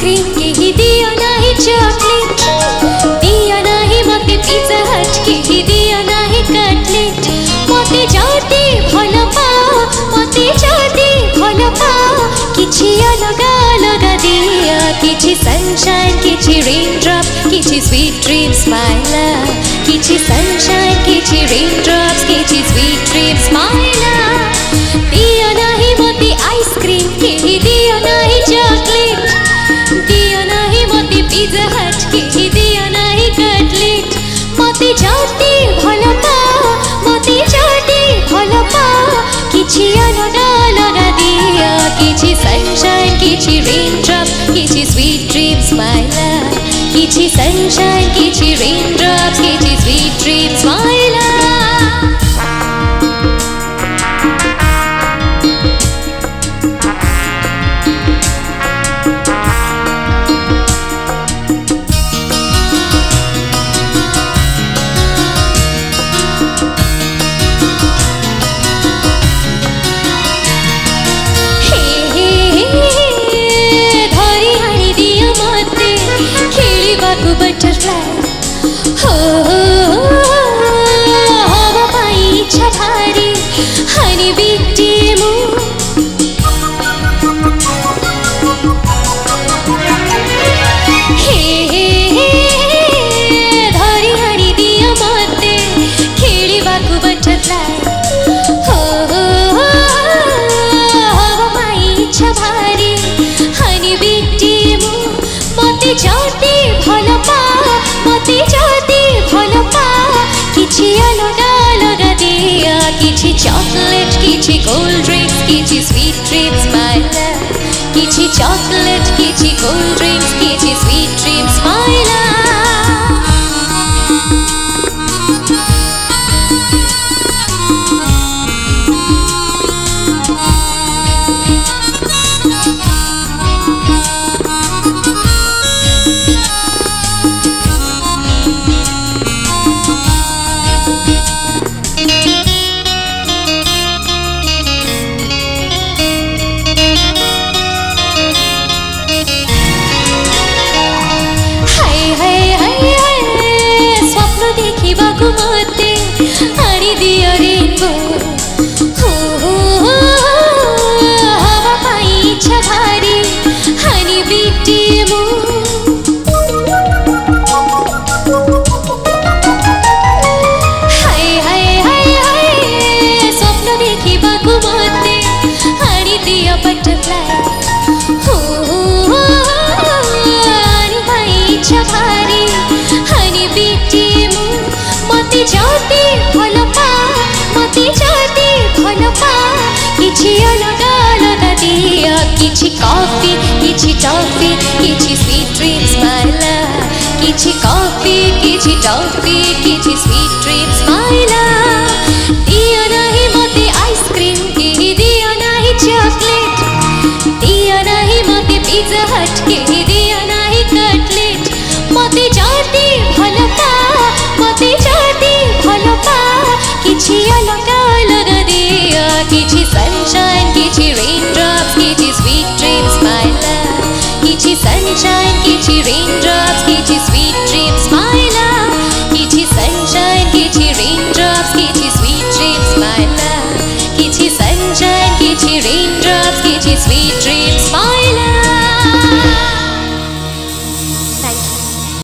Ice cream केही दियो नाही चॉकलेट, दियो नाही मते पिज्जा हट केही दियो नाही कटलेट। मते जदि भल पाओ, मते जदि भल पाओ, किछि अलगा अलगा दियो, किछि सनशाइन किछि रेनड्रप, किछि स्वीट ड्रीम्स माय लव, किछि सनशाइन किछि रेनड्रप्स, किछि स्वीट ड्रीम्स माय लव। दियो नाही मते आइसक्रीम केही दियो नाही चॉकलेट, दियो नाही मते पिज्जा हट केही दियो नाही कटलेट। मते जदि भल पाओ, मते जदि भल पाओ, किछि अलगा अलगा दियो, किछि सनशाइन किछि रेनड्रप, किछि स्वीट ड्रीम्स माय लव, किछि सनशाइन किछि रेनड्रप्स, किछि sweet dreams my love. Butterfly हो हवा पाई इच्छा भारी हनी बिट्टी मु धरी हाणी दियो मते खेलिबाकु बटरफ्लाई हो हवा पाई इच्छा भारी हनी बिट्टी मु। मते जदि भल पाओ, मते जदि भल पाओ, किछि अलगा अलगा दियो, किछि चॉकलेट किछि कोल्ड ड्रिंक्स, किछि स्वीट ड्रीम्स माय लव, किछि चॉकलेट किछि कोल्ड ड्रिंक्स, किछि स्वीट ड्रीम्स माय लव। मते आनी दियो रेनबो हो हवा पाई इच्छा भारी हनी बिट्टी मु। हाय हाय हाय हाय स्वप्न देखिबाकु मते आनी दियो बटरफ्लाई हो आनी पाई इच्छा भारी हनी बिट्टी मु। मते जदि भल पाओ, मते जदि भल पाओ, किछि अलगा अलगा दियो, किछि कॉफी किछि टॉफी, किछि स्वीट ड्रीम्स माय लव, किछि कॉफी किछि टॉफी, किछि स्वीट ड्रीम्स माय लव। दियो नाही मते आइसक्रीम केही दियो नाही चॉकलेट, दियो नाही मते पिज्जा हट केही दियो नाही कटलेट। मते जदि भल पाओ, मते जदि भल पाओ, किछि अलगा अलगा दियो, किछि सनशाइन किछि रेनड्रप्स, किछि स्वीट ड्रीम्स माय लव, किछि सनशाइन किछि रेनड्रप्स, किछि स्वीट ड्रीम्स माय लव, किछि सनशाइन किछि रेनड्रप्स, किछि स्वीट ड्रीम्स माय लव, किछि सनशाइन किछि रेनड्रप्स, किछि स्वीट ड्रीम्स।